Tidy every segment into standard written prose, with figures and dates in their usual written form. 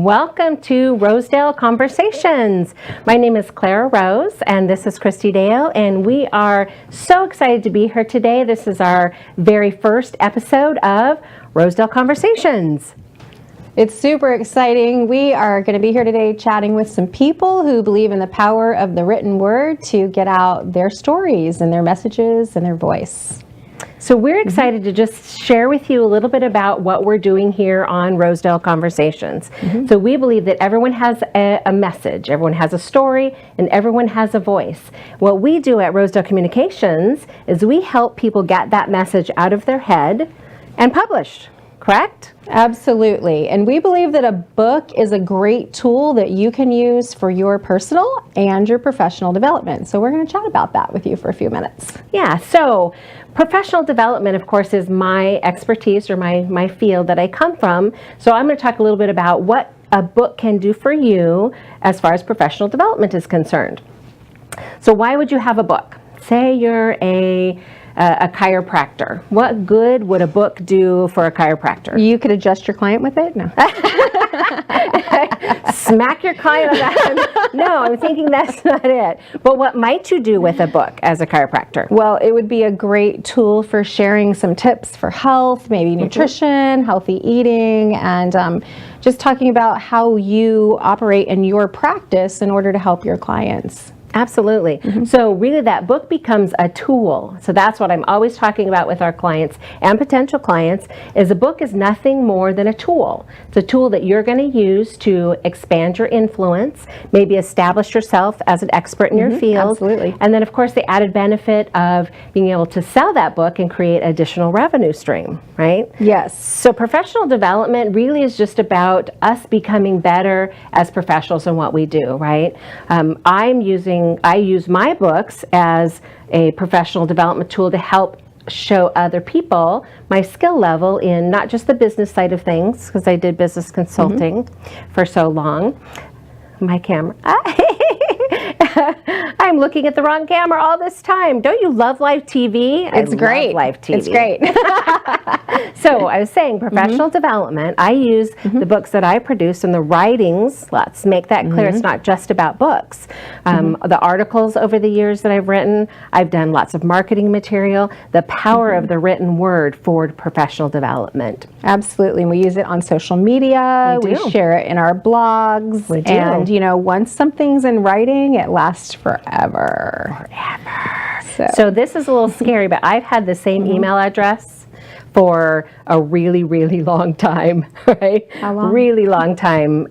Welcome to Rosedale Conversations. My name is Clara Rose, and this is Christy Dale, and we are so excited to be here today. This is our very first episode of Rosedale Conversations. It's super exciting. We are going to be here today chatting with some people who believe in the power of the written word to get out their stories and their messages and their voice. So we're excited to just share with you a little bit about what we're doing here on Rosedale Conversations. So we believe that everyone has a message, everyone has a story, and everyone has a voice. What we do at Rosedale Communications is we help people get that message out of their head and published, correct? Absolutely. And we believe that a book is a great tool that you can use for your personal and your professional development. So we're going to chat about that with you for a few minutes. Yeah, so professional development, of course, is my expertise or my field that I come from. So I'm going to talk a little bit about what a book can do for you as far as professional development is concerned. So why would you have a book? Say you're a chiropractor. What good would a book do for a chiropractor? You could adjust your client with it? No. Smack your client on the head. No, I'm thinking that's not it. But what might you do with a book as a chiropractor? Well, it would be a great tool for sharing some tips for health, maybe nutrition, healthy eating, and just talking about how you operate in your practice in order to help your clients. Absolutely. So really that book becomes a tool. So that's what I'm always talking about with our clients and potential clients, is a book is nothing more than a tool. It's a tool that you're going to use to expand your influence, maybe establish yourself as an expert in your field. Absolutely. And then of course the added benefit of being able to sell that book and create additional revenue stream, right? Yes. So professional development really is just about us becoming better as professionals in what we do, right? I use my books as a professional development tool to help show other people my skill level in not just the business side of things, because I did business consulting for so long. My camera. I'm looking at the wrong camera all this time. Don't you love live TV? It's great. Love live TV. It's great. So I was saying professional development, I use the books that I produce and the writings, let's make that clear, it's not just about books. The articles over the years that I've written, I've done lots of marketing material, the power of the written word for professional development. Absolutely. And we use it on social media. We do. We share it in our blogs. We do. And, you know, once something's in writing, it lasts forever. So this is a little scary, but I've had the same email address for a really, really long time, right? How long? Really long time.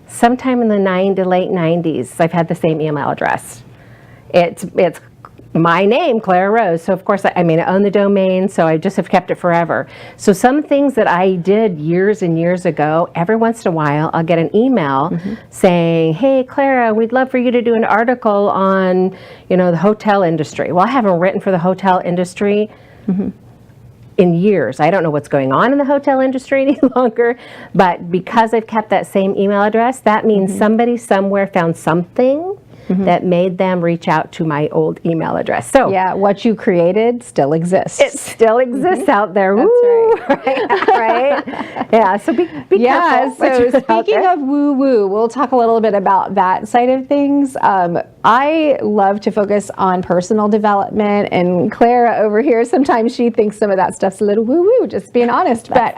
Sometime in the late 90s, I've had the same email address. It's my name, Clara Rose. So of course, I own the domain, so I just have kept it forever. So some things that I did years and years ago, every once in a while, I'll get an email saying, hey, Clara, we'd love for you to do an article on, the hotel industry. Well, I haven't written for the hotel industry in years. I don't know what's going on in the hotel industry any longer, but because I've kept that same email address, that means somebody somewhere found something that made them reach out to my old email address. So yeah, what you created still exists. it still exists out there. That's Woo, right. right? Yeah, so be careful. So speaking of woo-woo, we'll talk a little bit about that side of things. I love to focus on personal development, and Clara over here, sometimes she thinks some of that stuff's a little woo-woo, just being honest. But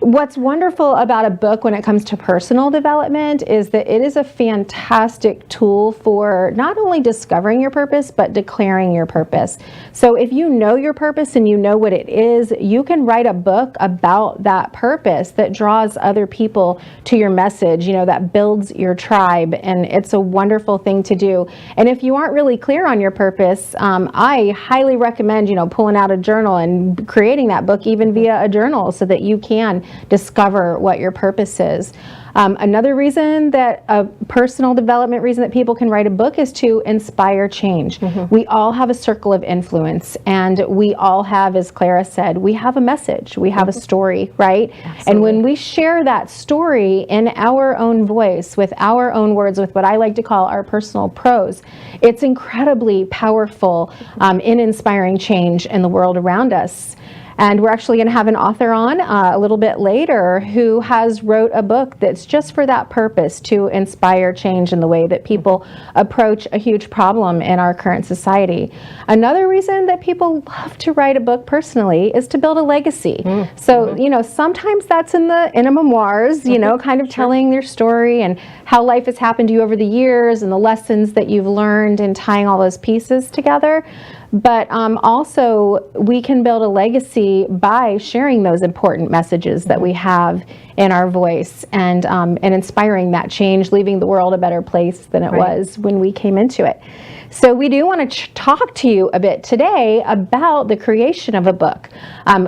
what's wonderful about a book when it comes to personal development is that it is a fantastic tool for not only discovering your purpose, but declaring your purpose. So if you know your purpose and you know what it is, you can write a book about that purpose that draws other people to your message, that builds your tribe. And it's a wonderful thing to do. And if you aren't really clear on your purpose, I highly recommend, pulling out a journal and creating that book even via a journal so that you can discover what your purpose is. Another reason that a personal development reason that people can write a book is to inspire change. We all have a circle of influence, and we all have, as Clara said, we have a message, we have a story, right? Absolutely. And when we share that story in our own voice, with our own words, with what I like to call our personal prose, it's incredibly powerful in inspiring change in the world around us. And we're actually going to have an author on a little bit later who has wrote a book that's just for that purpose, to inspire change in the way that people approach a huge problem in our current society. Another reason that people love to write a book personally is to build a legacy. So, you know, sometimes that's in a memoirs, you know, kind of telling their story and how life has happened to you over the years and the lessons that you've learned and tying all those pieces together. But also, we can build a legacy by sharing those important messages that we have in our voice, and inspiring that change, leaving the world a better place than it was when we came into it. So we do want to talk to you a bit today about the creation of a book.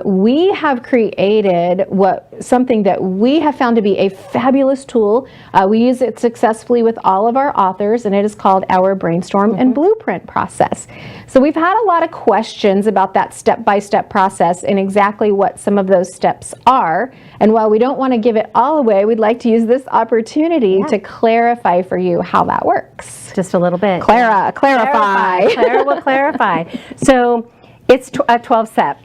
We have created something that we have found to be a fabulous tool. We use it successfully with all of our authors, and it is called our Brainstorm and Blueprint process. So we've had a lot of questions about that step-by-step process and exactly what some of those steps are. And while we don't want to give it all away, we'd like to use this opportunity to clarify for you how that works. Just a little bit. Clarify. Clara will clarify. So it's a 12-step,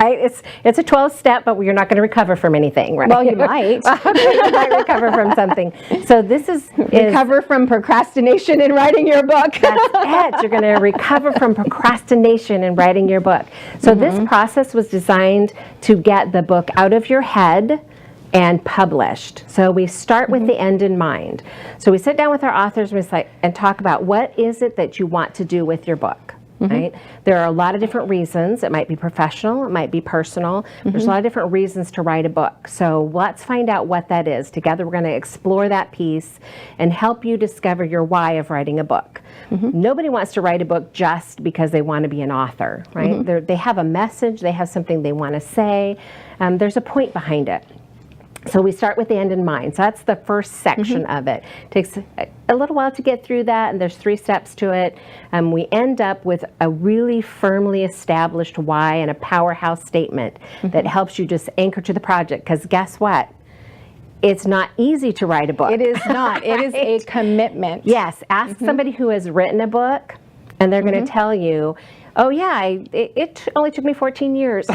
right? It's a 12-step, but you're not going to recover from anything, right? Well, you might. You might recover from something. So this is Recover from procrastination in writing your book. That's it. You're going to recover from procrastination in writing your book. So this process was designed to get the book out of your head and published. So we start with the end in mind. So we sit down with our authors and talk about what is it that you want to do with your book. Right? There are a lot of different reasons. It might be professional, it might be personal. There's a lot of different reasons to write a book. So let's find out what that is. Together we're going to explore that piece and help you discover your why of writing a book. Nobody wants to write a book just because they want to be an author, right? They have a message, they have something they want to say. There's a point behind it. So we start with the end in mind. So that's the first section of it. It takes a little while to get through that, and there's 3 steps to it. We end up with a really firmly established why and a powerhouse statement that helps you just anchor to the project. Because guess what? It's not easy to write a book. It is not. It is a commitment. Yes. Ask somebody who has written a book, and they're going to tell you, oh yeah, it only took me 14 years.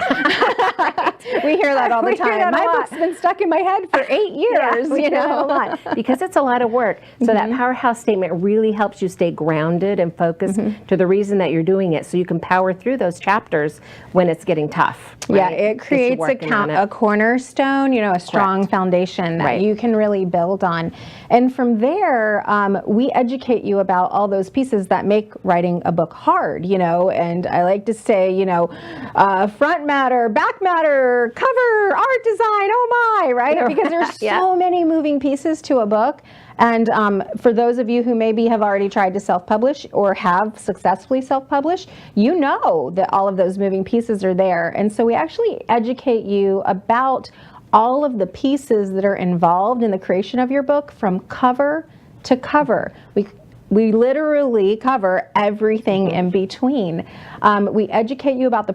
We hear that all the We hear time. that a My lot. book's been stuck in my head for 8 years, we you do that know. a lot because it's a lot of work. So that powerhouse statement really helps you stay grounded and focused to the reason that you're doing it, so you can power through those chapters when it's getting tough. Yeah, right? it Because you're creates working on a it. cornerstone, you know, a strong foundation that you can really build on. And from there, we educate you about all those pieces that make writing a book hard, you know. And I like to say, you know, front matter, back matter, cover, art design, oh my, right? Because there's so many moving pieces to a book. And for those of you who maybe have already tried to self-publish or have successfully self-published, you know that all of those moving pieces are there. And so we actually educate you about all of the pieces that are involved in the creation of your book from cover to cover. We literally cover everything in between. We educate you about the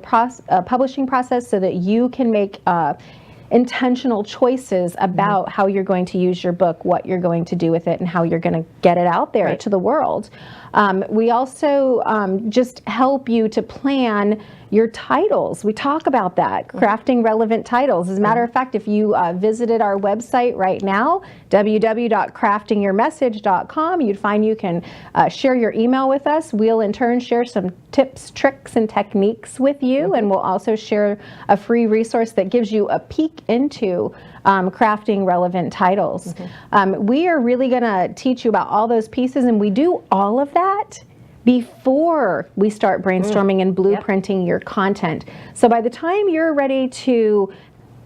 publishing process so that you can make intentional choices about how you're going to use your book, what you're going to do with it, and how you're going to get it out there to the world. We also just help you to plan your titles. We talk about that, crafting relevant titles. As a matter of fact, if you visited our website right now, www.craftingyourmessage.com, you'd find you can share your email with us. We'll in turn share some tips, tricks, and techniques with you, and we'll also share a free resource that gives you a peek into crafting relevant titles. We are really going to teach you about all those pieces, and we do all of that before we start brainstorming and blueprinting your content. So by the time you're ready to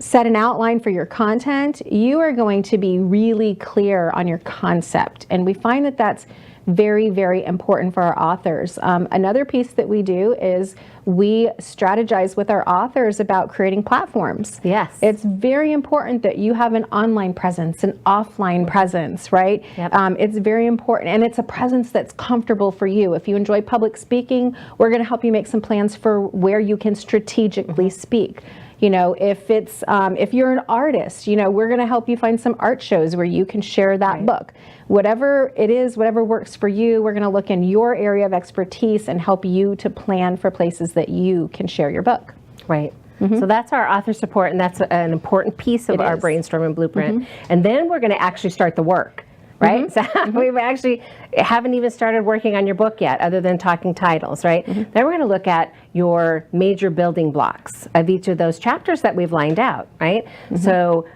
set an outline for your content, you are going to be really clear on your concept. And we find that that's very, very important for our authors. Another piece that we do is we strategize with our authors about creating platforms. Yes. It's very important that you have an online presence, an offline presence, right? It's very important, and it's a presence that's comfortable for you. If you enjoy public speaking, we're going to help you make some plans for where you can strategically speak. You know, if it's if you're an artist, you know, we're going to help you find some art shows where you can share that book. Whatever it is, whatever works for you, we're going to look in your area of expertise and help you to plan for places that you can share your book. Right. So that's our author support, and that's an important piece of our is. brainstorming blueprint. And then we're going to actually start the work, right? So we actually haven't even started working on your book yet, other than talking titles, right? Then we're going to look at your major building blocks of each of those chapters that we've lined out, right? So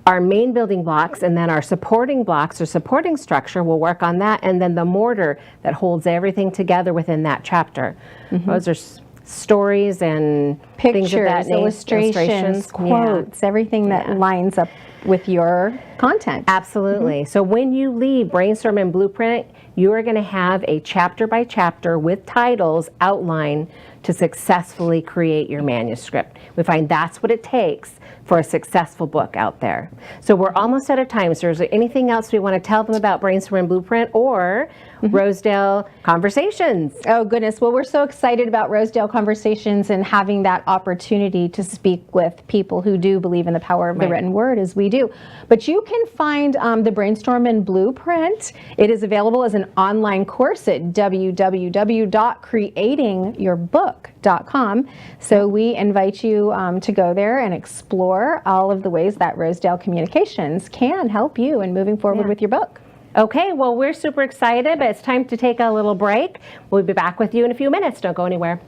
our main building blocks, and then our supporting blocks or supporting structure, we'll work on that, and then the mortar that holds everything together within that chapter. Those are stories and things of that Pictures, nature, illustrations, quotes, everything that lines up with your content. Absolutely. So when you leave Brainstorm and Blueprint, you are going to have a chapter by chapter with titles outlined to successfully create your manuscript. We find that's what it takes for a successful book out there. So we're almost out of time. So is there anything else we want to tell them about Brainstorm and Blueprint or Rosedale Conversations? Oh, goodness. Well, we're so excited about Rosedale Conversations and having that opportunity to speak with people who do believe in the power of the written word as we do. But you can find the Brainstorm and Blueprint. It is available as an online course at www.creatingyourbook.com. So we invite you to go there and explore all of the ways that Rosedale Communications can help you in moving forward with your book. Okay, well, we're super excited, but it's time to take a little break. We'll be back with you in a few minutes. Don't go anywhere.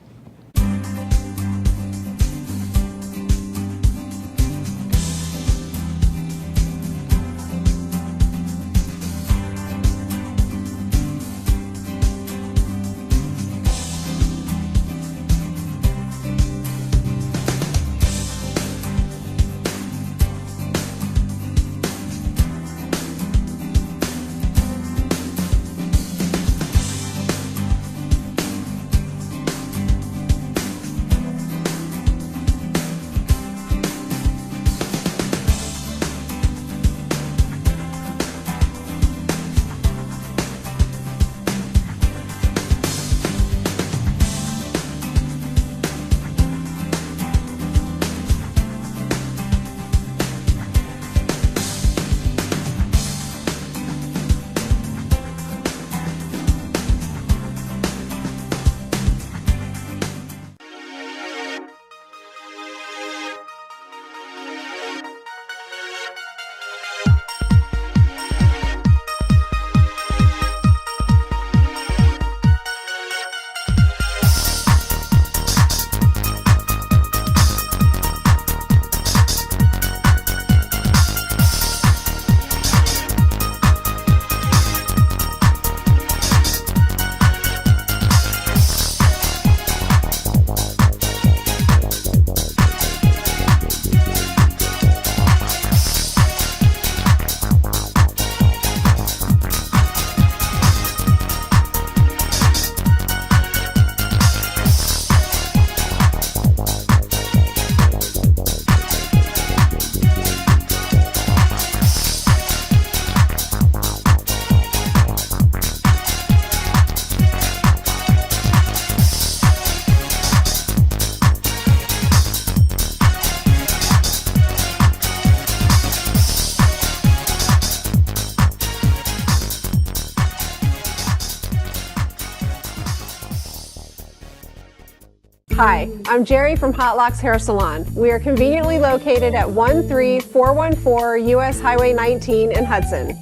Hi, I'm Jerry from Hot Locks Hair Salon. We are conveniently located at 13414 US Highway 19 in Hudson.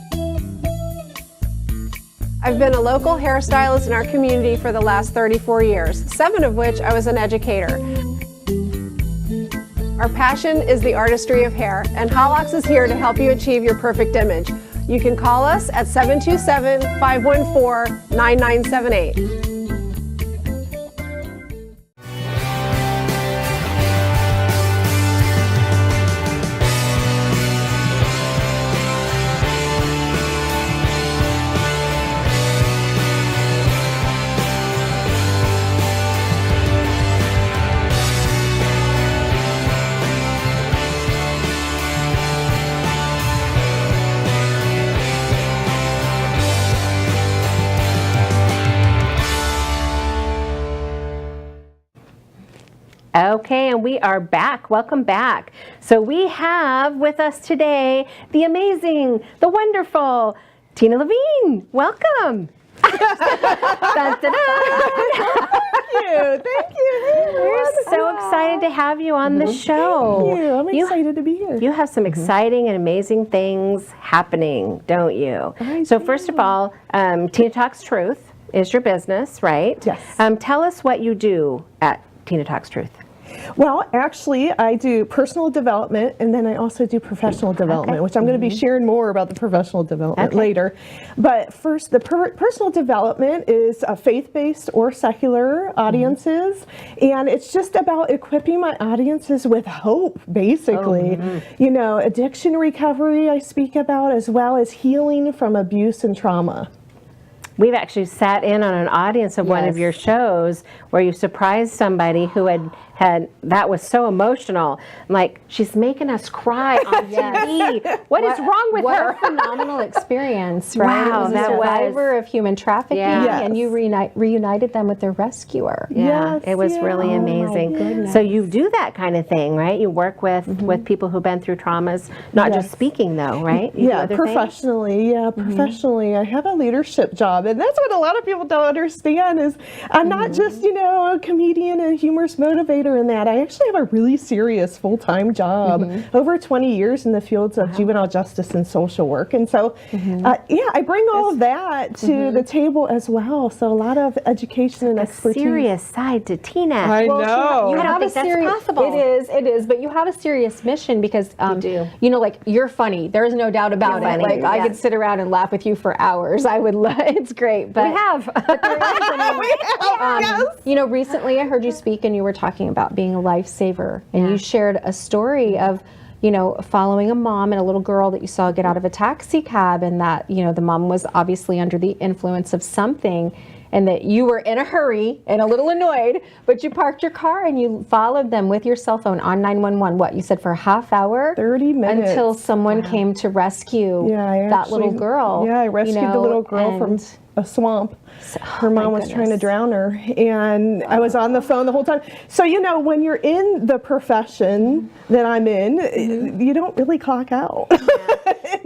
I've been a local hairstylist in our community for the last 34 years, 7 of which I was an educator. Our passion is the artistry of hair, and Hot Locks is here to help you achieve your perfect image. You can call us at 727-514-9978. Okay, and we are back. Welcome back. So we have with us today the amazing, the wonderful Tina Levine. Welcome. Dun, dun, dun. Thank you. We're so excited to have you on the show. Thank you. I'm excited to be here. You have some exciting and amazing things happening, don't you? So first of all, Tina Talks Truth is your business, right? Yes. Tell us what you do at Tina Talks Truth. Well, actually, I do personal development, and then I also do professional development, which I'm going to be sharing more about the professional development later. But first, the personal development is faith-based or secular audiences, and it's just about equipping my audiences with hope, basically. You know, addiction recovery I speak about, as well as healing from abuse and trauma. We've actually sat in on an audience of one of your shows where you surprised somebody who had that was so emotional. I'm like, she's making us cry on TV. What is wrong with her? What a phenomenal experience, right? Wow, It was that a was- survivor of human trafficking, Yeah. and you reunited them with their rescuer. Yeah, Yes, it was really yeah. amazing. goodness. So you do that kind of thing, right? You work with people who've been through traumas, not just Yes. speaking though, right? You do Yeah, other things? professionally. Yeah, professionally. I have a leadership job, and that's what a lot of people don't understand is I'm not just, you know, a comedian and humorous motivator in that. I actually have a really serious full-time job, over 20 years in the fields of juvenile justice and social work. And so, yeah, I bring all of that to the table as well. So a lot of education and A expertise. serious side to Tina. I know. You I don't have think a that's serious, possible. It is, but you have a serious mission because do. you know, like you're funny. There is no doubt about You're it. funny, Like I yes. could sit around and laugh with you for hours. I would love. It's great, but We have. you know, recently I heard you speak and you were talking about being a lifesaver, and you shared a story of, you know, following a mom and a little girl that you saw get out of a taxi cab, and that, you know, the mom was obviously under the influence of something, and that you were in a hurry and a little annoyed, but you parked your car and you followed them with your cell phone on 911. What you said for a half hour, 30 minutes. until someone came to rescue Yeah, I that little actually- girl. Yeah, I rescued you the know, little girl from and- a swamp. Her my mom was trying to goodness. drown her, and I was on the phone the whole time. So, you know, when you're in the profession that I'm in, you don't really clock out.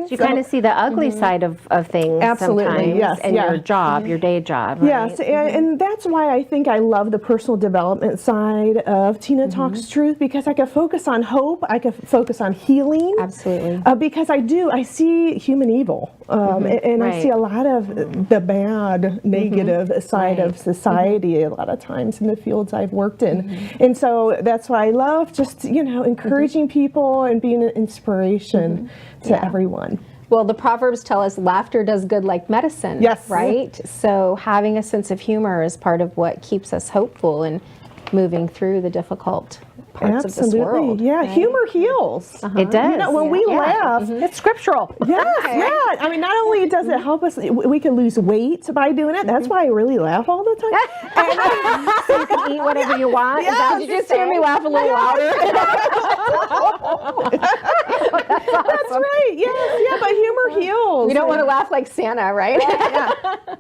You kind of see the ugly side of things Absolutely, sometimes yes, in yeah. your job, your day job, right? Yes, and that's why I think I love the personal development side of Tina Talks Truth, because I can focus on hope, I can focus on healing. Absolutely. Because I see human evil, and I Right. see a lot of the bad, negative side of society a lot of times in the fields I've worked in. And so that's why I love just, you know, encouraging people and being an inspiration to everyone. Well, the Proverbs tell us laughter does good like medicine. Yes. Right? So having a sense of humor is part of what keeps us hopeful and moving through the difficult parts of this world. Yeah, right? humor heals. It does. You know, when we laugh, It's scriptural. yes, yeah. I mean, not only does it help us, we can lose weight by doing it. That's why I really laugh all the time. So you can eat whatever you want. Is that what Did you're you just hear me saying? laugh a little louder? That's right. Yes, yeah. But humor heals. You don't want to laugh like Santa, right?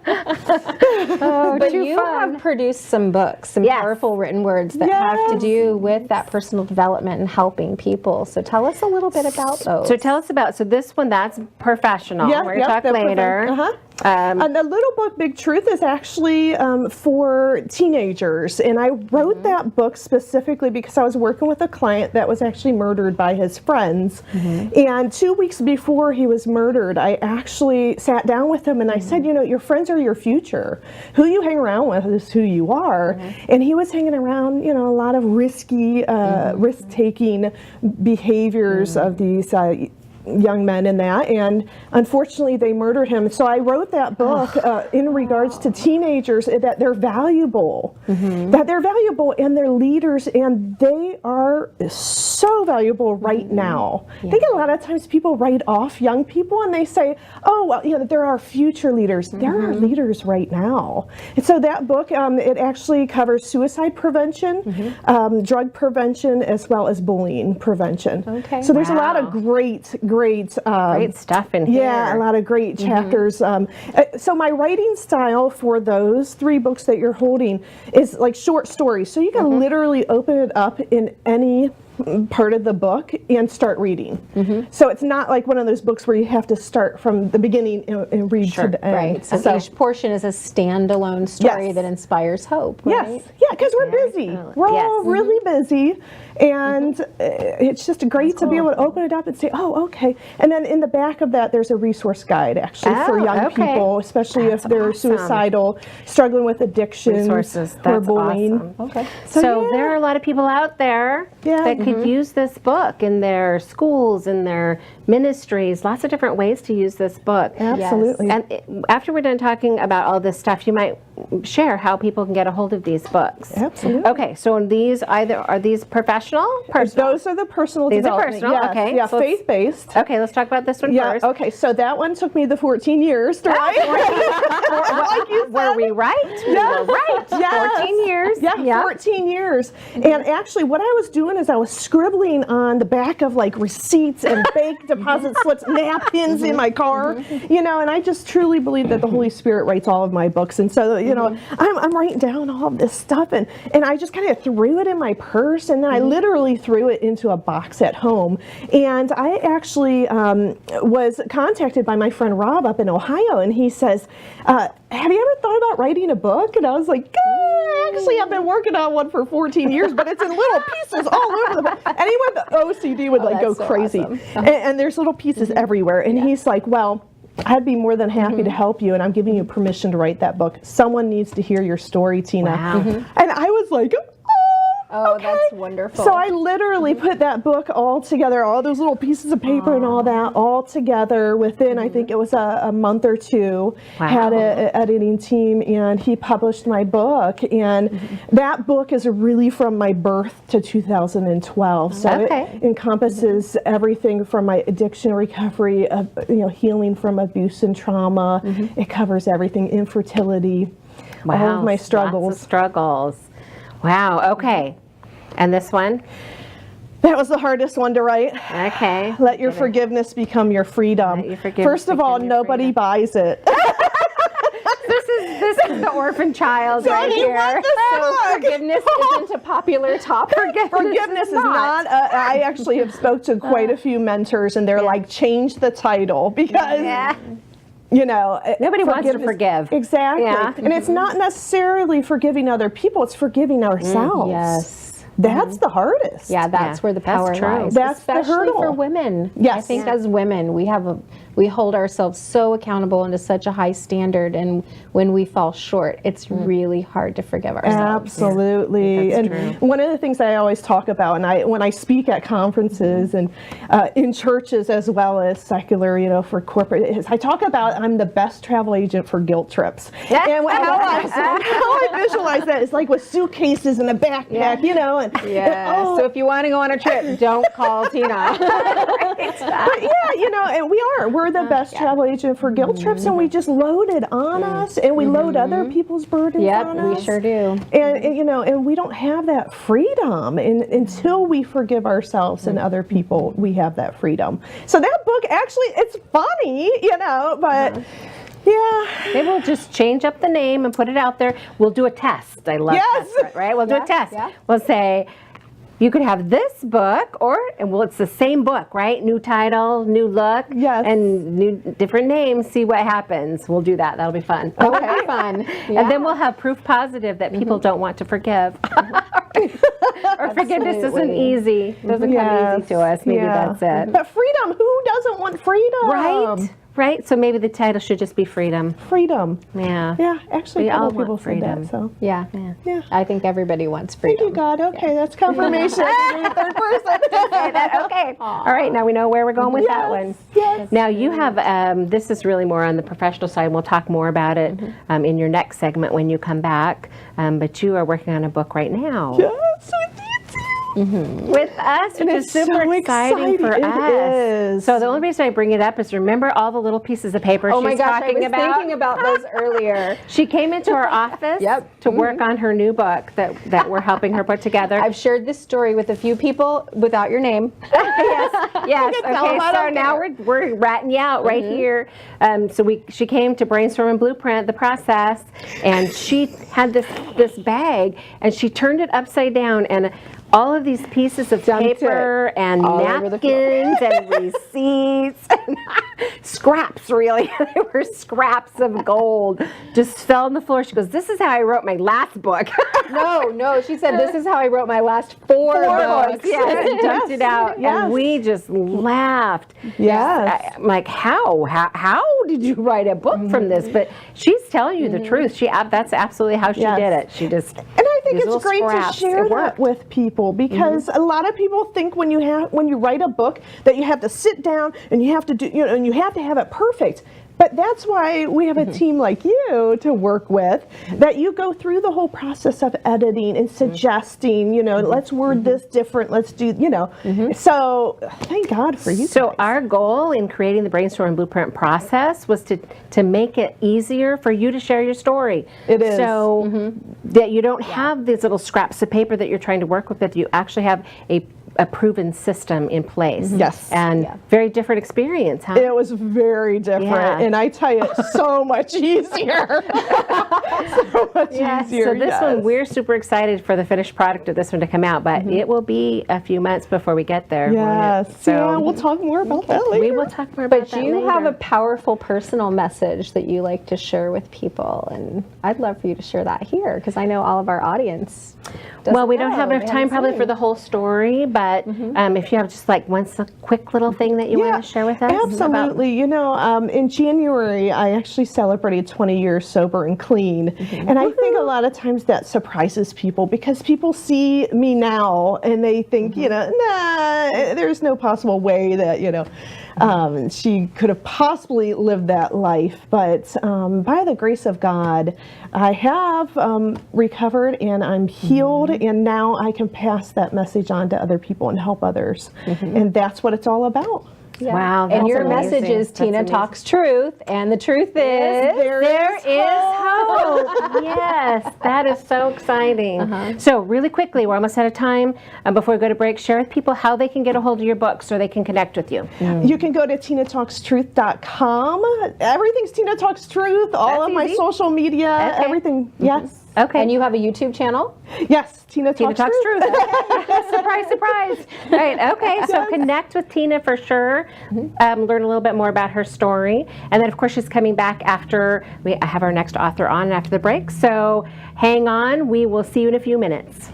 But too you fun. have produced some books, some Yes. powerful written words that have to Yes. do with that personal development and helping people. So tell us a little bit about those. So tell us about, so this one, that's professional. Yeah, We're going to talk that's later. perfect. And the little book, Big Truth, is actually for teenagers. And I wrote that book specifically because I was working with a client that was actually murdered by his friends. And 2 weeks before he was murdered, I actually sat down with him and I said, you know, your friends are your future. Who you hang around with is who you are. And he was hanging around, you know, a lot of risky, risk-taking behaviors of these young men in that, and unfortunately they murdered him. So I wrote that book in regards to teenagers, that they're valuable, that they're valuable and they're leaders, and they are so valuable right now. I think a lot of times people write off young people and they say, oh, well, you know, there are future leaders. There are leaders right now. And so that book, it actually covers suicide prevention, drug prevention, as well as bullying prevention. Okay. So there's a lot Wow. of great Great stuff in here. yeah, a lot of great chapters. So my writing style for those 3 books that you're holding is like short stories. So you can literally open it up in any part of the book and start reading. So it's not like one of those books where you have to start from the beginning and read to the end. Right. So, So each portion is a standalone story Yes. that inspires hope. Right? yes, yeah, because we're busy. We're all Yes. really busy, and it's just great to be able to open it up and say, "Oh, okay." And then in the back of that, there's a resource guide actually for Oh, young okay. people, especially That's if they're awesome. suicidal, struggling with addictions, Resources. or That's bullying. awesome. Okay. So yeah. there are a lot of people out there Yeah. that could use this book in their schools, in their ministries, lots of different ways to use this book. Absolutely. And after we're done talking about all this stuff, you might share how people can get a hold of these books. Absolutely. Okay, so are these professional? Personal? Those are the personal These are development. personal, Yes, okay. yeah, So let's- faith-based. Okay, let's talk about this one Yeah, first. okay, so that one took me the 14 years to write. Like you Were said. we right? We were right. Yes. 14 years. Yeah, 14 years. And actually, what I was doing is I was scribbling on the back of like receipts and bank deposit slips, napkins in my car, you know, and I just truly believe that the Holy Spirit writes all of my books. And so, you know, I'm writing down all of this stuff, and I just kind of threw it in my purse, and then I literally threw it into a box at home. And I actually was contacted by my friend Rob up in Ohio, and he says, have you ever thought about writing a book? And I was like, actually, I've been working on one for 14 years, but it's in little pieces all over the place. Anyone with OCD would like go that's so crazy. awesome. And there's little pieces everywhere. And he's like, well, I'd be more than happy to help you, and I'm giving you permission to write that book. Someone needs to hear your story, Tina. Wow. And I was like, Oh, okay. that's wonderful. So I literally put that book all together, all those little pieces of paper and all that all together within, I think it was a month or two. Wow. Had an editing team, and he published my book. And that book is really from my birth to 2012. So Okay. it encompasses everything from my addiction recovery, healing from abuse and trauma. It covers everything, infertility, all of my Lots struggles. of struggles. Wow, okay. And this one? That was the hardest one to write. Okay. Let your forgiveness become your freedom. Let your forgiveness First of all, become your nobody freedom. buys it. This is the orphan child right Don't you here. want this book? forgiveness isn't a popular topic. Forgiveness is not. I actually have spoke to quite a few mentors, and they're like, change the title because. Yeah. You know, Nobody wants to forgiveness- forgive. Exactly. Yeah. And it's not necessarily forgiving other people, it's forgiving ourselves. Yes. That's the hardest. Yeah, that's Yeah, where the that's power true. lies. That's the especially hurdle. for women. Yes. I think as women, we hold ourselves so accountable and to such a high standard, and when we fall short, it's really hard to forgive ourselves. Absolutely. That's And one of the things I always talk about, and when I speak at conferences and in churches as well as secular, for corporate, is I talk about I'm the best travel agent for guilt trips. And how I visualize that is like with suitcases and a backpack, Yeah. So if you want to go on a trip, don't call Tina. But yeah, and we're the best travel agent for guilt trips, and we just load it on us, and we load other people's burdens on Yep, we us. sure do. And we don't have that freedom until we forgive ourselves and other people. We have that freedom. So that book actually, it's funny, but yeah. Maybe we'll just change up the name and put it out there. We'll do a test. I love Yes. tests, right? We'll do a test. yeah. We'll say, you could have this book, it's the same book, right? New title, new look, Yes. and new different names. See what happens. We'll do that. That'll be fun. That would be fun. And then we'll have proof positive that people don't want to forgive. Or forgiveness isn't Absolutely. easy. Doesn't come easy to us. Maybe Yeah. that's it. But freedom, who doesn't want freedom? Right? So maybe the title should just be Freedom. Freedom. Yeah. Yeah, actually, We a couple all people want said freedom. that. So. Yeah. Yeah. I think everybody wants Thank freedom. you, God. Okay, that's confirmation. You're the third person. Okay. All right. Now we know where we're going with that one. Yes. Now you have, this is really more on the professional side. We'll talk more about it in your next segment when you come back. But you are working on a book right now Yes, with you with us, which is it's super so exciting for exciting. It us. is. So the only reason I bring it up is remember all the little pieces of paper Oh she's my gosh, I talking was about? thinking about those earlier. She came into our office Yep. to work on her new book that we're helping her put together. I've shared this story with a few people without your name. Yes. tell Okay. them I So don't now we're ratting you out right here. So she came to brainstorm and blueprint the process, and she had this bag, and she turned it upside down, and all of these pieces of Dumped it paper and all over the floor. napkins and receipts and scraps, really. They were scraps of gold. Just fell on the floor. She goes, "This is how I wrote my last book." No, she said, this is how I wrote my last four books. Yes, and dumped it out. Yes. And we just laughed. Yes. I'm like, how did you write a book from this? But she's telling you the truth. That's absolutely how she Yes. did it. She just, And I think these it's little great scraps, to share it that worked. with people because a lot of people think when you write a book that you have to sit down and you have to do and you have to have it perfect. But that's why we have a team like you to work with, that you go through the whole process of editing and suggesting, let's word this different, let's do, So thank God for you. So guys. our goal in creating the Brainstorm Blueprint process was to make it easier for you to share your story. It is. So that you don't have these little scraps of paper that you're trying to work with, that you actually have a proven system in place. Yes. And very different experience, huh? It was very different, Yeah. and I tell you, it's so much easier. So much easier. So this yes. one, we're super excited for the finished product of this one to come out, but it will be a few months before we get there. won't it? Yes. So yeah, we'll talk more about that later. we will talk more about But that you have a later. powerful personal message that you like to share with people, and I'd love for you to share that here because I know all of our audience. Well, we don't have enough time probably for the. the whole story, but if you have just like one quick little thing that you want to share with us. Absolutely. In January, I actually celebrated 20 years sober and clean. And I think a lot of times that surprises people because people see me now and they think, nah, there's no possible way that, she could have possibly lived that life. But by the grace of God, I have recovered and I'm healed, and now I can pass that message on to other people and help others. And that's what it's all about. Wow, And that's your amazing. message is That's Tina amazing. talks truth, and the truth is There is hope. Yes, that is so exciting. So really quickly, we're almost out of time. Before we go to break, share with people how they can get a hold of your book so they can connect with you. You can go to tinatalkstruth.com. Everything's Tina Talks Truth. All That's of my easy. social media, Okay. everything. Yes. Okay. And you have a YouTube channel? Yes, Tina Tina Talks, Talks Truth. Truth. Surprise, surprise. Right, okay, so connect with Tina for sure. Learn a little bit more about her story. And then, of course, she's coming back after we have our next author on after the break. So hang on. We will see you in a few minutes.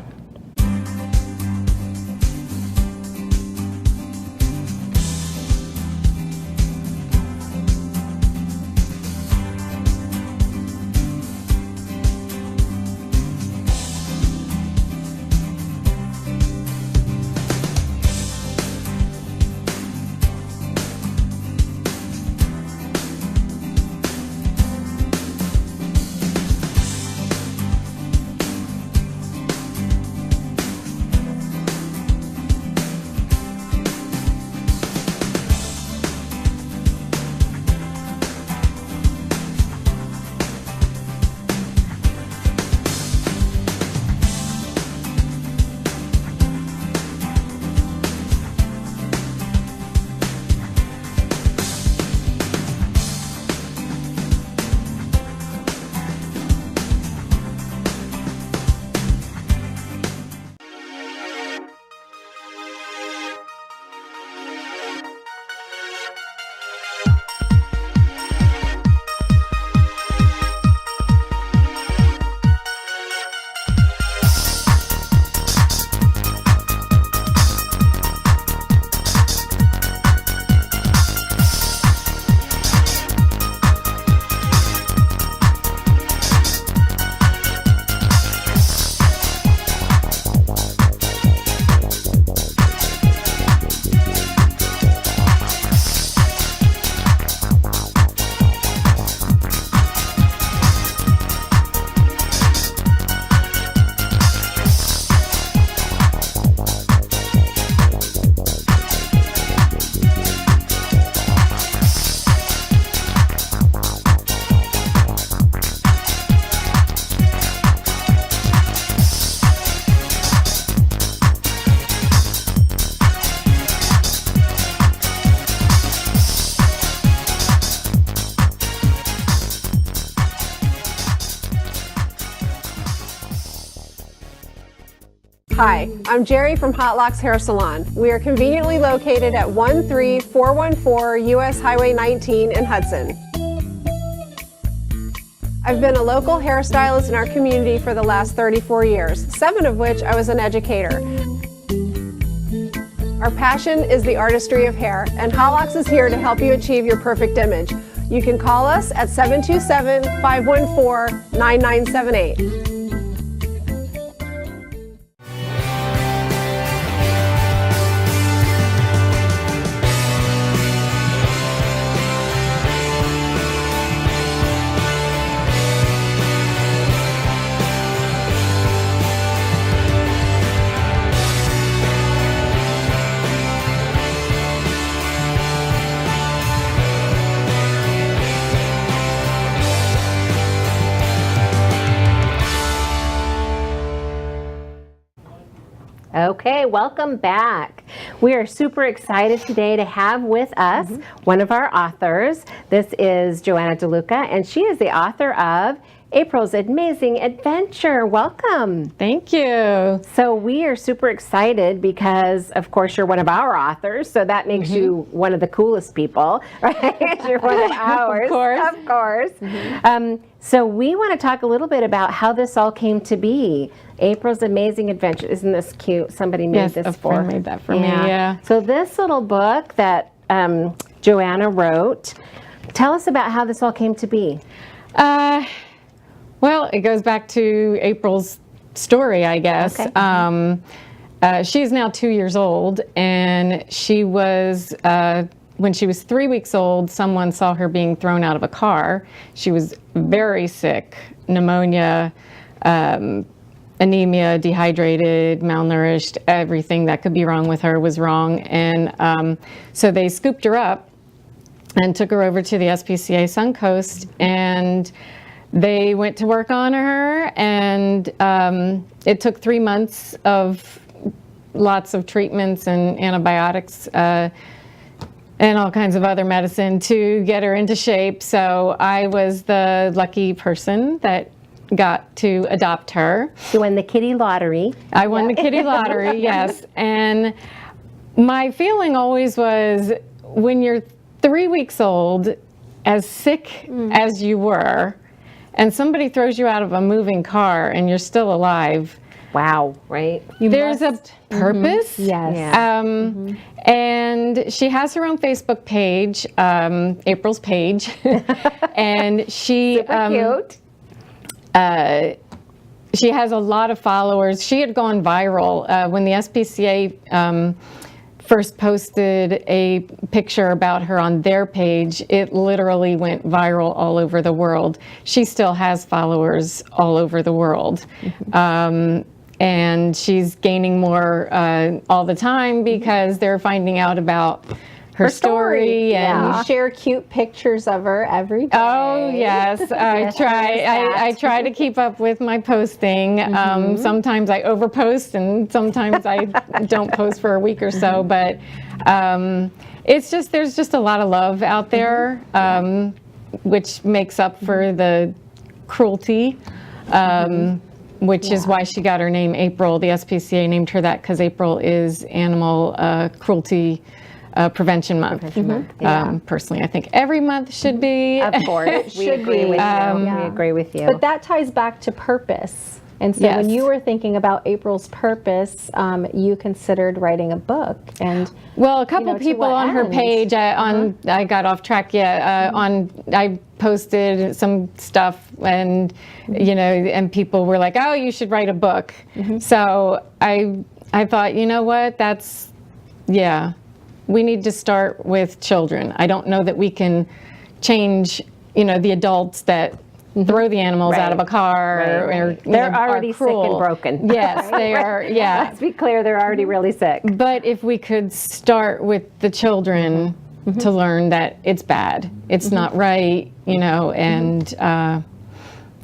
Hi, I'm Jerry from Hot Locks Hair Salon. We are conveniently located at 13414 US Highway 19 in Hudson. I've been a local hairstylist in our community for the last 34 years, 7 of which I was an educator. Our passion is the artistry of hair, and Hot Locks is here to help you achieve your perfect image. You can call us at 727-514-9978. Okay, welcome back. We are super excited today to have with us one of our authors. This is Joanna DeLuca, and she is the author of April's Amazing Adventure. Welcome. Thank you. So we are super excited because, of course, you're one of our authors, so that makes you one of the coolest people, right? You're one of ours. Of course. So we want to talk a little bit about how this all came to be. April's Amazing Adventure. Isn't this cute? Somebody made this a for friend made that for me. Yeah. So this little book that Joanna wrote, tell us about how this all came to be. Well, it goes back to April's story, I guess. Okay. She's now 2 years old, and she was, when she was 3 weeks old, someone saw her being thrown out of a car. She was very sick, pneumonia, anemia, dehydrated, malnourished, everything that could be wrong with her was wrong. And so they scooped her up and took her over to the SPCA Suncoast, and they went to work on her, and it took 3 months of lots of treatments and antibiotics and all kinds of other medicine to get her into shape. So I was the lucky person that got to adopt her. You won the kitty lottery. I won the kitty lottery, yes. And my feeling always was, when you're 3 weeks old, as sick as you were, and somebody throws you out of a moving car and you're still alive, Wow, right? there's a purpose. Yes. Yeah. And she has her own Facebook page, April's page, and she Cute. she has a lot of followers. She had gone viral when the SPCA first posted a picture about her on their page. It literally went viral all over the world. She still has followers all over the world. And she's gaining more all the time because they're finding out about her story. And You share cute pictures of her every day. oh yes, I try to keep up with my posting. Sometimes I overpost, and sometimes I don't post for a week or so. But it's just, there's just a lot of love out there, which makes up for the cruelty. Which is why she got her name April. The SPCA named her that because April is Animal Cruelty Prevention Month. Personally, I think every month should be. Of course. We agree with you. We agree with you. But that ties back to purpose. And so when you were thinking about April's purpose, you considered writing a book. And well, a couple to people what on her end? page, I got off track. I posted some stuff, and and people were like, "Oh, you should write a book." So I thought, you know what? We need to start with children. I don't know that we can change, the adults that throw the animals out of a car or they're already sick cruel. and broken. Yes, they are. Yeah. Let's be clear, they're already really sick. But if we could start with the children to learn that it's bad, it's not right, and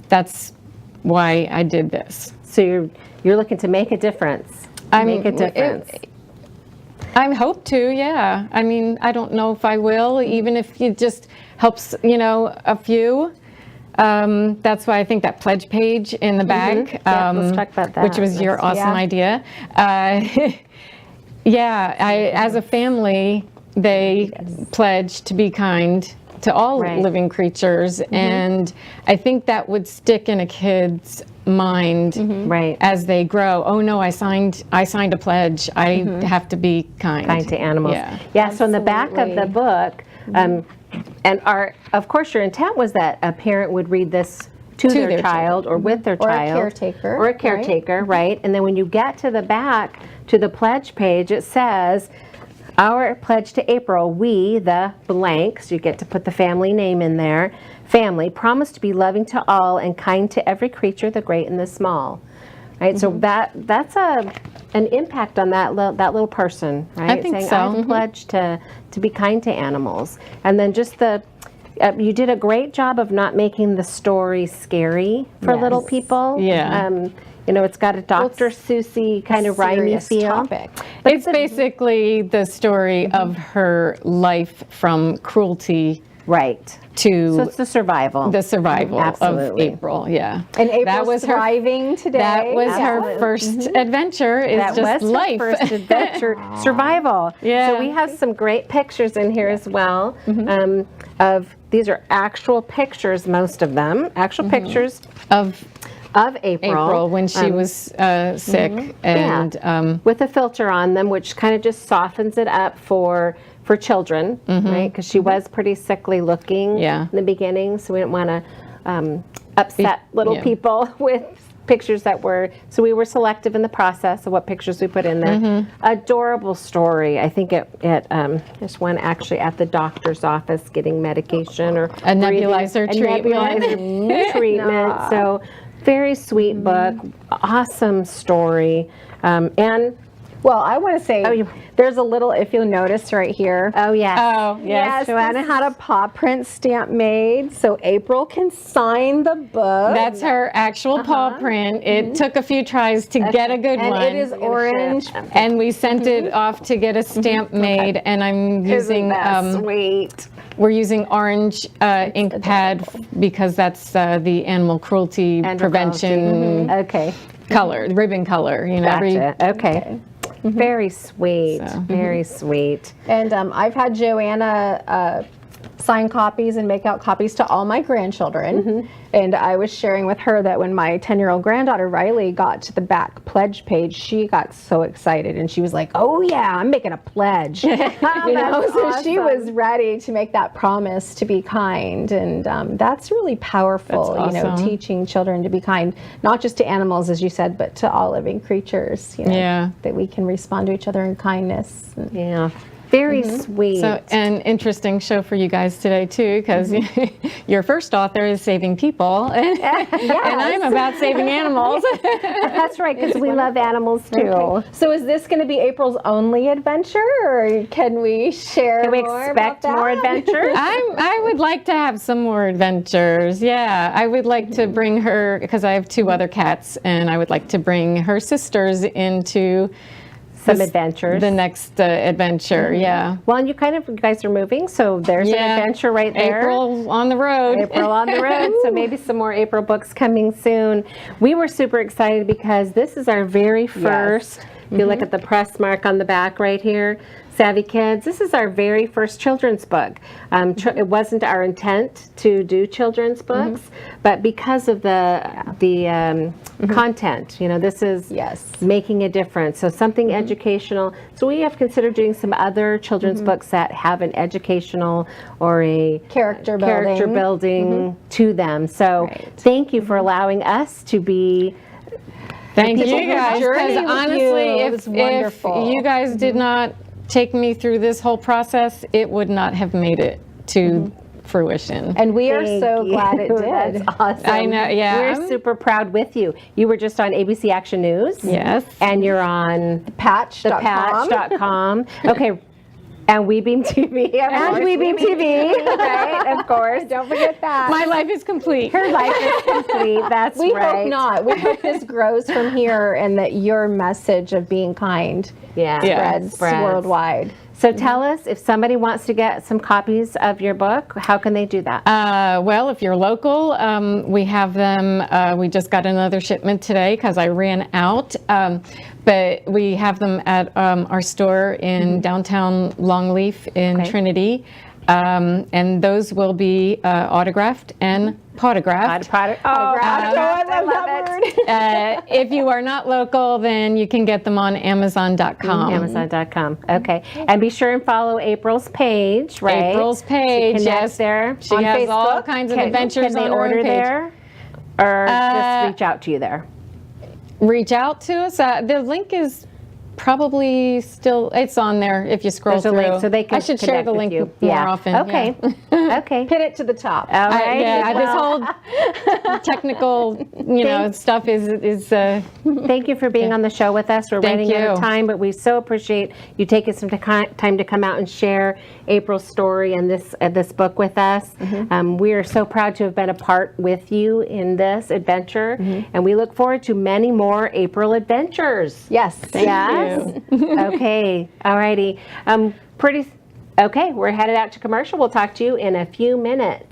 that's why I did this. So you're looking to make a difference. Make a difference. I hope to, yeah. I mean, I don't know if I will, even if it just helps, a few. That's why I think that pledge page in the back, Yeah, let's talk about that. which was your awesome idea. As a family, they pledge to be kind to all Right. living creatures, and I think that would stick in a kid's mind Right. as they grow. Oh no, I signed a pledge. I have to be kind. Kind to animals. Yeah. So in the back of the book, and of course your intent was that a parent would read this to their their child or with their Or a child. caretaker, Or a caretaker, right? And then when you get to the back, to the pledge page, it says, our pledge to April, we, the blank, so you get to put the family name in there, family, promise to be loving to all and kind to every creature, the great and the small. Right, so that's an impact on that little person, right? I think Saying, so. I pledge to be kind to animals. And then just you did a great job of not making the story scary for little people. Yeah. It's got a Dr. Seussy kind of rhymey Serious feel. topic. It's basically the story of her life from cruelty Right. to So it's the survival. the survival Absolutely. of April. Yeah. And April's that was her. thriving today. That was her first adventure. Is That just was life. her first adventure, survival. Yeah. So we have some great pictures in here as well. Of these are actual pictures, most of them, actual pictures of of April. April when she was sick, and with a filter on them, which kind of just softens it up for children, right? Because she was pretty sickly looking Yeah. in the beginning, so we didn't want to upset little yeah. people with pictures that were, so we were selective in the process of what pictures we put in there. Adorable story. I think there's one actually at the doctor's office getting medication or A nebulizer treatment. nebulizer treatment. So very sweet book, awesome story, and Well, I want to say you- there's a little, if you'll notice right here. oh yes, Oh yes, Joanna had a paw print stamp made so April can sign the book. that's her actual paw print. It took a few tries to get a good and one. it is orange. And we sent it off to get a stamp made, and I'm using sweet. we're using orange ink pad because that's the animal cruelty Animal prevention Okay, color, ribbon color. You know, gotcha. Okay. Very sweet. So. Very sweet. And I've had Joanna sign copies and make out copies to all my grandchildren. And I was sharing with her that when my 10-year-old granddaughter Riley got to the back pledge page, she got so excited and she was like, "Oh yeah, I'm making a pledge." So she was ready to make that promise to be kind, and that's really powerful. That's awesome. Teaching children to be kind, not just to animals, as you said, but to all living creatures. Yeah. That we can respond to each other in kindness. Yeah. Very sweet. So an interesting show for you guys today too, because your first author is saving people, and I'm about saving animals. That's right, because we love animals too. So is this going to be April's only adventure, or can we share Can we more expect about more that? adventures? I would like to have some more adventures. Yeah, I would like to bring her, because I have two other cats, and I would like to bring her sisters into Some adventures. the next adventure. Yeah. Well, and you guys are moving, so there's an adventure right there. April on the road. April on the road, so maybe some more April books coming soon. We were super excited because this is our very first, if you look at the press mark on the back right here, Savvy Kids, this is our very first children's book. It wasn't our intent to do children's books, but because of the content, this is making a difference. So something educational. So we have considered doing some other children's books that have an educational or a Character building to them. So thank you for allowing us to be. Thank people you who guys, journey because with honestly, you if was wonderful. you guys did not take me through this whole process, it would not have made it to fruition. And we are Thank so you. glad it did. That's awesome. I know, yeah. We're super proud with you. You were just on ABC Action News. Yes. And you're on Patch.com. thepatch.com. Okay. And WeBeam TV. And WeBeam TV, right? Of course. Don't forget that. My life is complete. Her life is complete. That's We right. hope not. We hope this grows from here and that your message of being kind Yeah. spreads worldwide. So tell us, if somebody wants to get some copies of your book, how can they do that? Well, if you're local, we have them. We just got another shipment today because I ran out. But we have them at our store in downtown Longleaf in Okay. Trinity. And those will be autographed and potographed. I love it. If you are not local, then you can get them on Amazon.com. Amazon.com. Okay. And be sure and follow April's page, right? April's page, She connects yes. there. She on has all Facebook. kinds of Can adventures they on her order page. there? Or just reach out to you there? Reach out to us. The link is probably still, it's on there if you scroll There's a through. link, so they can I should share connect the with link you. more often. Okay. Yeah. Okay. Pin it to the top. All right. Yeah, Well, this whole technical, stuff is thank you for being on the show with us. We're Thank running out of you. time, but we so appreciate you taking some time to come out and share April's story and this book with us. We are so proud to have been a part with you in this adventure, and we look forward to many more April adventures. Yes. Yes. Okay. All righty. Okay. We're headed out to commercial. We'll talk to you in a few minutes.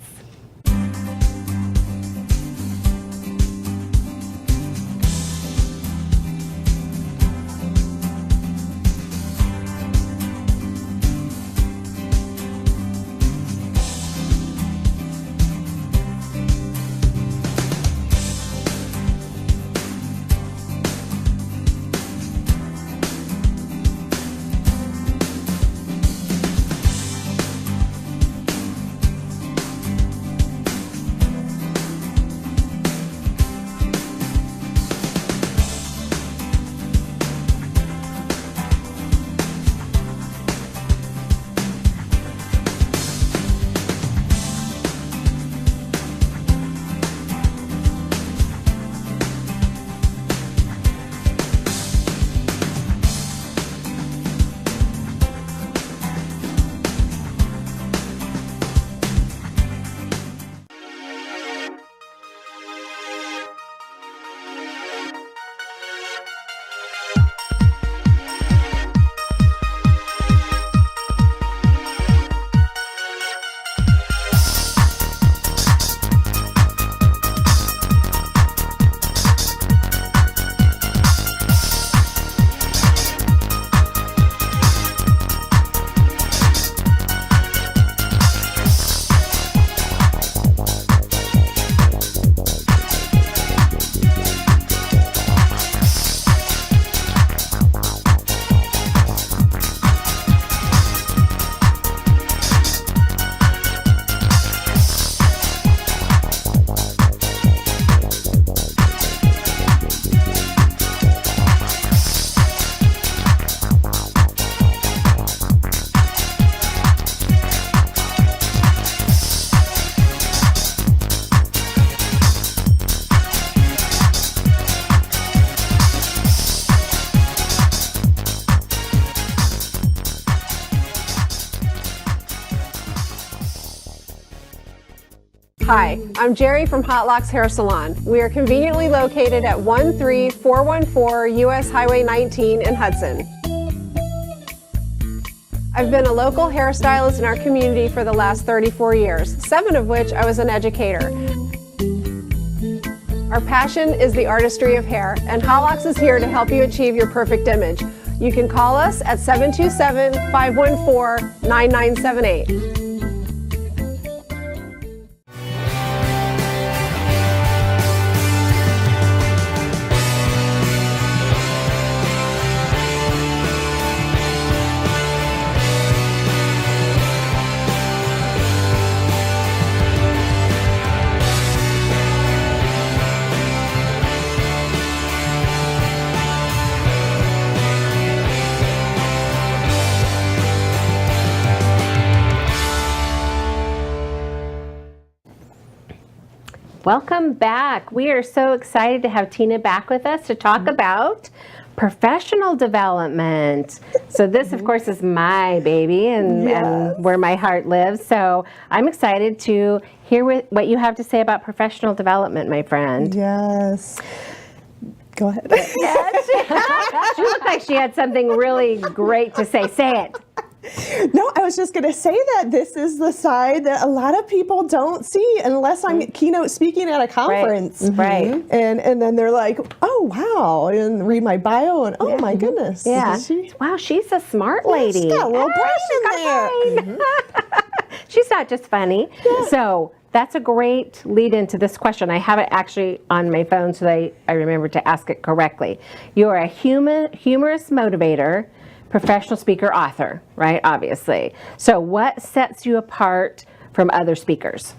Hi, I'm Jerry from Hot Locks Hair Salon. We are conveniently located at 13414 US Highway 19 in Hudson. I've been a local hairstylist in our community for the last 34 years, 7 of which I was an educator. Our passion is the artistry of hair, and Hot Locks is here to help you achieve your perfect image. You can call us at 727-514-9978. Welcome back. We are so excited to have Tina back with us to talk about professional development. So this, of course, is my baby and where my heart lives. So I'm excited to hear what you have to say about professional development, my friend. Yes. Go ahead. She looked like she had something really great to say. Say it. No, I was just going to say that this is the side that a lot of people don't see unless I'm keynote speaking at a conference. Right. And then they're like, oh, wow, and read my bio and, oh, my goodness. Yeah. Wow, she's a smart lady. She's got a little brain in there. She's not just funny. So that's a great lead into this question. I have it actually on my phone so that I remember to ask it correctly. You're a humorous motivator, professional speaker, author, right? Obviously. So what sets you apart from other speakers?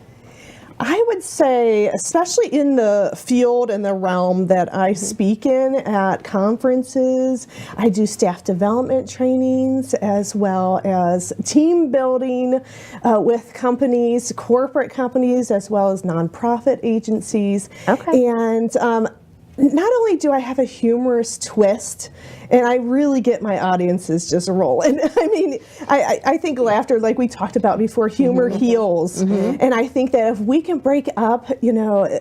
I would say, especially in the field and the realm that I speak in at conferences, I do staff development trainings as well as team building with companies, corporate companies, as well as nonprofit agencies. Okay. And not only do I have a humorous twist, and I really get my audiences just rolling. I mean, I think laughter, like we talked about before, humor heals. And I think that if we can break up, you know,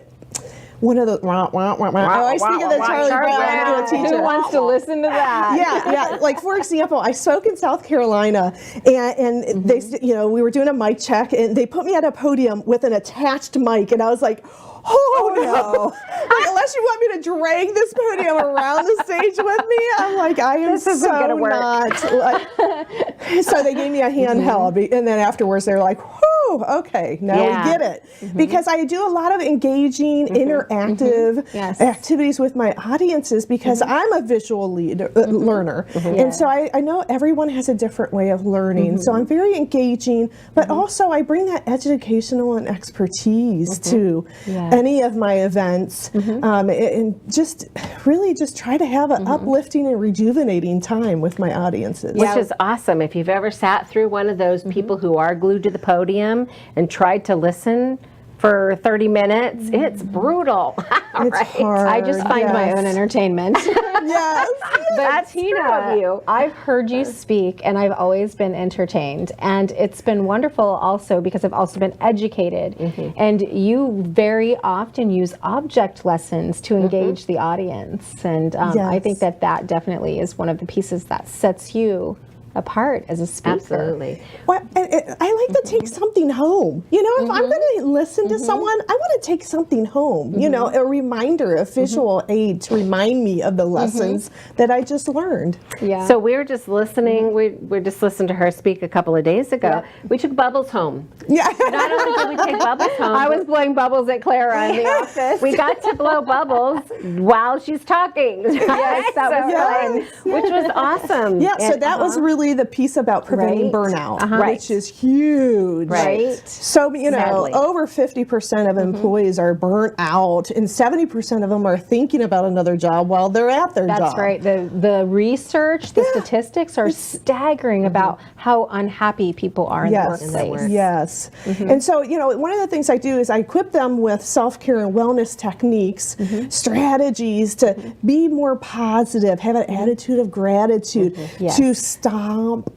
one of the, I always think of the Charlie Brown teacher. Who wants to listen to that? Yeah. Like, for example, I spoke in South Carolina, and they, you know, we were doing a mic check, and they put me at a podium with an attached mic, and I was like, oh no. Like, unless you want me to drag this podium around the stage with me, I'm like, I am This isn't so gonna work. not. Like, so they gave me a handheld, and then afterwards they were like, whew, okay, now Yeah. we get it. Because I do a lot of engaging, interactive Yes. activities with my audiences because I'm a visual learner. And so I know everyone has a different way of learning. So I'm very engaging, but also I bring that educational and expertise to any of my events, and just really just try to have an uplifting and rejuvenating time with my audiences. Which is awesome. If you've ever sat through one of those people who are glued to the podium and tried to listen for 30 minutes, it's brutal. It's hard. I just find my own entertainment. Yes. But That's true Tina, of you. I've heard you speak and I've always been entertained. And it's been wonderful also because I've also been educated. And you very often use object lessons to engage the audience. And I think that that definitely is one of the pieces that sets you apart as a speaker. Absolutely. Well, I like to take something home. You know, if I'm going to listen to someone, I want to take something home. You know, a reminder, a visual aid to remind me of the lessons that I just learned. Yeah. So we were just listening. We just listened to her speak a couple of days ago. We took Bubbles home. Yeah. Not only did we take Bubbles home, I was blowing bubbles at Clara in the office. we got to blow bubbles while she's talking. Yes, that was fun. Which was awesome. Yeah, so that was really the piece about preventing Right. burnout, which is huge. Right. So, you know, Sadly. over 50% of employees are burnt out, and 70% of them are thinking about another job while they're at their job. That's right. The research, the statistics are staggering about how unhappy people are in the workplace. Yes. And so, you know, one of the things I do is I equip them with self-care and wellness techniques, strategies to be more positive, have an attitude of gratitude, to stomp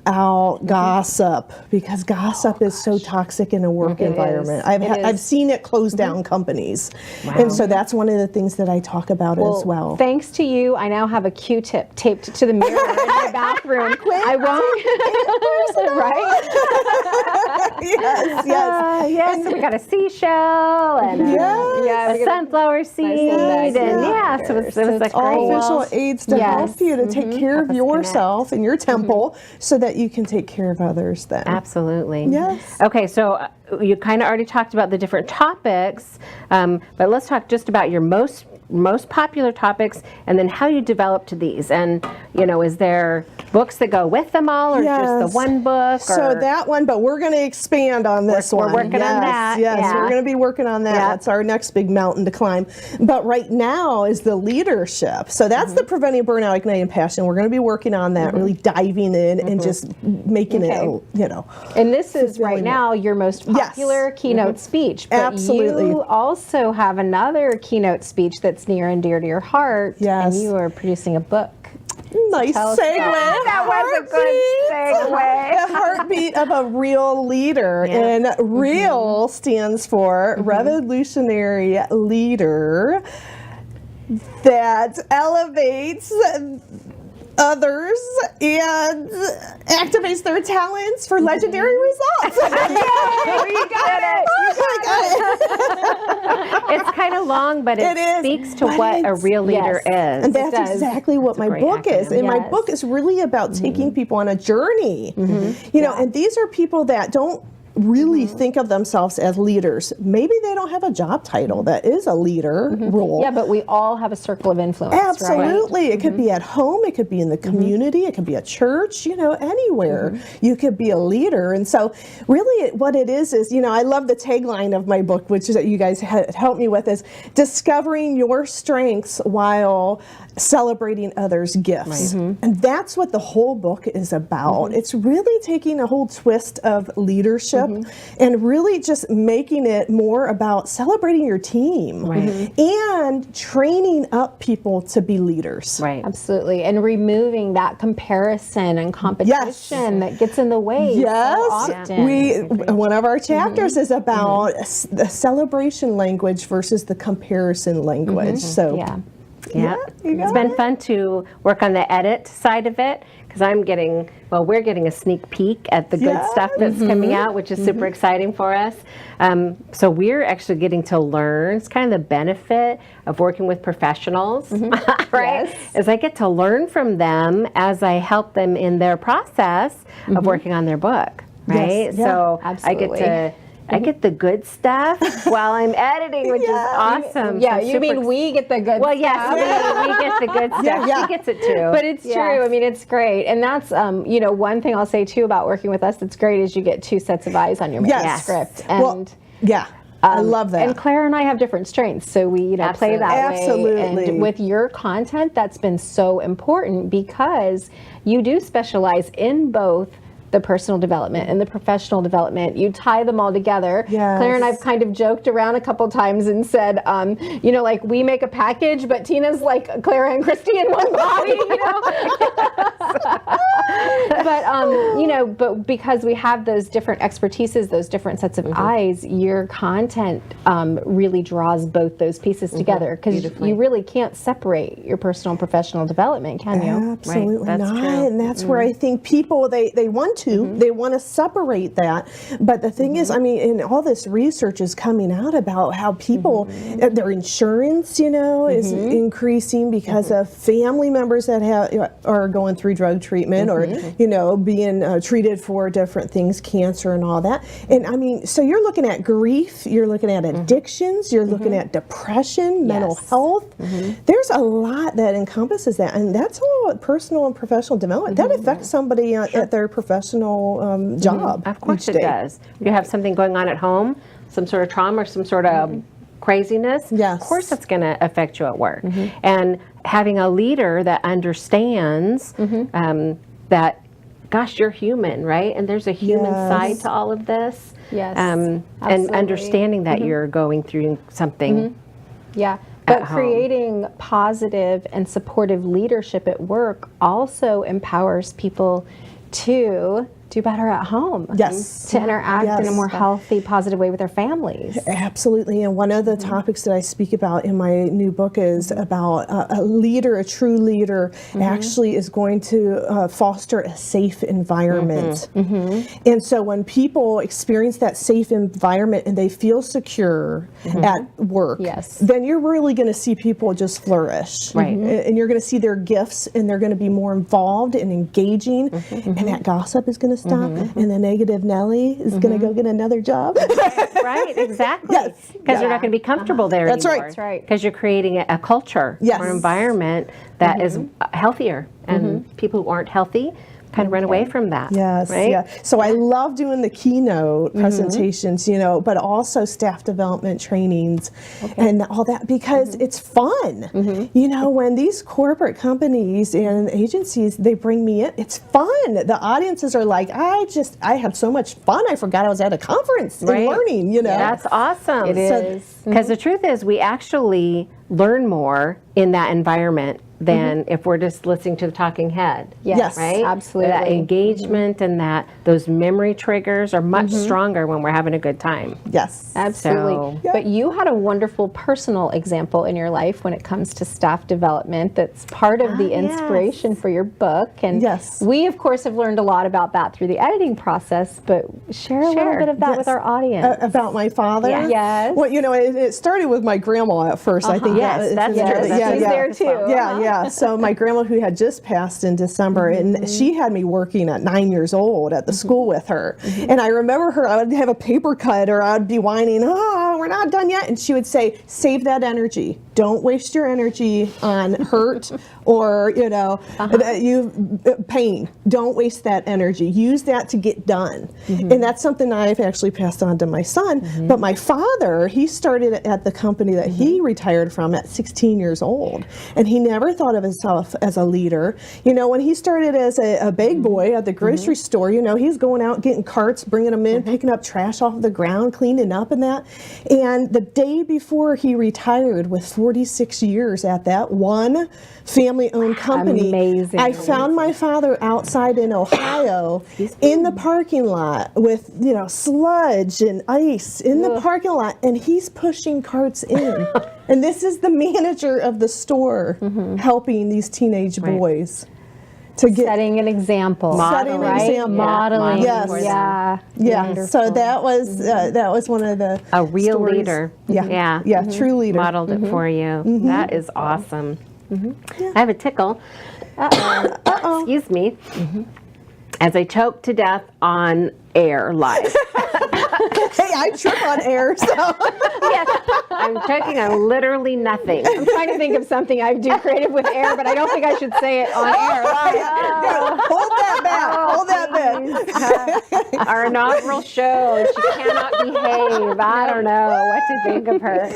out gossip, because gossip is so toxic in a work environment. I've seen it close down companies. And so that's one of the things that I talk about as well. Thanks to you, I now have a Q-tip taped to the mirror in my bathroom. I won't. Right? Yes. So we got a seashell and a sunflower seed, and so it was a great. All visual aids to help you to take care of yourself and your temple so that you can take care of others then. Absolutely. Yes. Okay, so you kind of already talked about the different topics, but let's talk just about your most popular topics and then how you developed these. And, you know, is there books that go with them all, or just the one book? So or? that one, but we're going to expand on this one. We're working on that. Yes, Yeah. we're going to be working on that. Yeah. That's our next big mountain to climb. But right now is the leadership. So that's the Preventing Burnout, Igniting Passion. We're going to be working on that, really diving in and just making it, you know. And this is right now your most popular keynote speech. But Absolutely. you also have another keynote speech that's near and dear to your heart. Yes. And you are producing a book. Nice Tell us segue. about That was a good segue. The heartbeat of a real leader. And REAL stands for Revolutionary Leader that elevates others and activates their talents for legendary results. You got it. It's kind of long, but it is, speaks to but what a it's- real leader is. And that's does. exactly what my great book is. acronym. And my Yes. book is really about taking people on a journey. You know, and these are people that don't really think of themselves as leaders. Maybe they don't have a job title that is a leader role. Yeah, but we all have a circle of influence, right? Absolutely. It could be at home, it could be in the community, it could be a church, you know, anywhere. You could be a leader. And so really what it is, you know, I love the tagline of my book, which is that you guys helped me with, is discovering your strengths while celebrating others' gifts. And that's what the whole book is about. It's really taking a whole twist of leadership and really just making it more about celebrating your team and training up people to be leaders. Right. Absolutely. And removing that comparison and competition that gets in the way Yes, so often. one of our chapters is about the celebration language versus the comparison language. So Yeah. Yeah, you got it's been fun to work on the edit side of it because we're getting a sneak peek at the good stuff that's coming out, which is super exciting for us. So we're actually getting to learn. It's kind of the benefit of working with professionals, right? Yes. Is I get to learn from them as I help them in their process of working on their book, right? Yes, yeah, so absolutely. I get the good stuff while I'm editing, which is awesome. Yeah, So you super mean we get the good well, stuff. yes, we get the good stuff. yeah. She gets it too. But it's true. I mean, it's great. And that's, you know, one thing I'll say too about working with us that's great is you get two sets of eyes on your Yes. manuscript. Well, And yeah, I love that. And Claire and I have different strengths, so we, you know, play that way. Absolutely. And with your content, that's been so important because you do specialize in both the personal development and the professional development. You tie them all together. Yes. Claire and I've kind of joked around a couple times and said, you know, like we make a package, but Tina's like Clara and Christy in one body, you know? But, you know, but because we have those different expertises, those different sets of eyes, your content really draws both those pieces together because you really can't separate your personal and professional development, can you? Absolutely Right, that's not. true. And that's where I think people, they want to, they want to separate that. But the thing is, I mean, and all this research is coming out about how people, their insurance, you know, is increasing because of family members that are going through drug treatment or, you know, being treated for different things, cancer and all that. And I mean, so you're looking at grief, you're looking at addictions, you're looking at depression, mental health. There's a lot that encompasses that. And that's all personal and professional development. That affects somebody at their professional job. Of course each it day. does. You have something going on at home, some sort of trauma or some sort of craziness. Yes. Of course it's going to affect you at work. And having a leader that understands that, gosh, you're human, right? And there's a human Yes. side to all of this. Yes, And absolutely. understanding that you're going through something. Yeah. But home. creating positive and supportive leadership at work also empowers people to do better at home. Yes. To interact in a Yes. more healthy, positive way with their families. Absolutely. And one of the topics that I speak about in my new book is about a leader, a true leader, actually is going to foster a safe environment. And so when people experience that safe environment and they feel secure at work, Yes. then you're really going to see people just flourish. Right. And you're going to see their gifts and they're going to be more involved and engaging. And that gossip is going to stop. And the negative Nelly is going to go get another job. Right, exactly. Yes. Because you're not going to be comfortable there That's right. anymore. That's right. Because you're creating a culture Yes. or environment that is healthier. And people who aren't healthy kind of run away from that. Yes, right? yeah. So I love doing the keynote presentations, you know, but also staff development trainings and all that because it's fun. You know, when these corporate companies and agencies, they bring me in, it's fun. The audiences are like, I had so much fun. I forgot I was at a conference Right. and learning, you know. That's awesome. It is. Because the truth is, we actually learn more in that environment than if we're just listening to the talking head. Yes, Right? absolutely. That engagement and that those memory triggers are much stronger when we're having a good time. Yes. Absolutely. So- But you had a wonderful personal example in your life when it comes to staff development that's part of the inspiration for your book. And Yes. we, of course, have learned a lot about that through the editing process, but share a little bit of that with Yes. our audience. About my father? Yes. Yes. Well, it started with my grandma at first. I think Yes, that's yeah, true. That's yeah, She's yeah. there too. Yeah. So my grandma, who had just passed in December, and she had me working at 9 years old at the school with her. And I remember her, I would have a paper cut or I would be whining, oh, we're not done yet. And she would say, save that energy. Don't waste your energy on hurt or, pain. Don't waste that energy. Use that to get done. And that's something I've actually passed on to my son. But my father, he started at the company that he retired from at 16 years old. And he never thought of himself as a leader. When he started as a bag boy at the grocery store, he's going out getting carts, bringing them in, picking up trash off the ground, cleaning up and that. And the day before he retired, with 46 years at that one family-owned company, Amazing. I found my father outside in Ohio in the parking lot with, sludge and ice in the parking lot, and he's pushing carts in. And this is the manager of the store helping these teenage boys to get Setting an example. Setting an right? example. Modeling. Yes. Yeah. Yeah, so that was one of the A real stories. leader. Yeah, Yeah. true leader. Modeled it for you. That is awesome. I have a tickle. Excuse me. As I choke to death on air live. Hey, I trip on air, so Yes, I'm choking on literally nothing. I'm trying to think of something I do creative with air, but I don't think I should say it on air. hold that back. Our inaugural show, she cannot behave. I don't know what to think of her.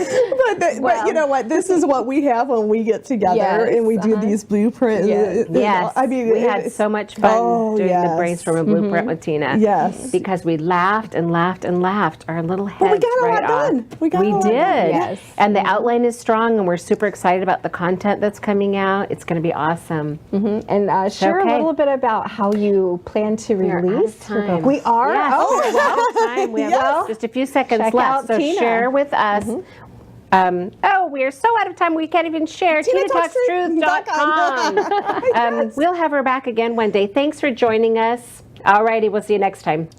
But you know what? This is what we have when we get together Yes, and we do these blueprints. Yes, I mean, we had so much fun doing the brainstorm and blueprint with Tina. Yes. Because we laughed and laughed and laughed our little heads got a lot right off. done. We got a lot did. done. Yes. And the outline is strong, and we're super excited about the content that's coming out. It's going to be awesome. And share Okay. a little bit about how you plan to are out of release your time. book. We are. Yes, Oh, we're out of time. We have just a few seconds Check left. out So Tina. share with us. We are so out of time we can't even share. TinaTalksTruth.com. We'll have her back again one day. Thanks for joining us. Alrighty, we'll see you next time.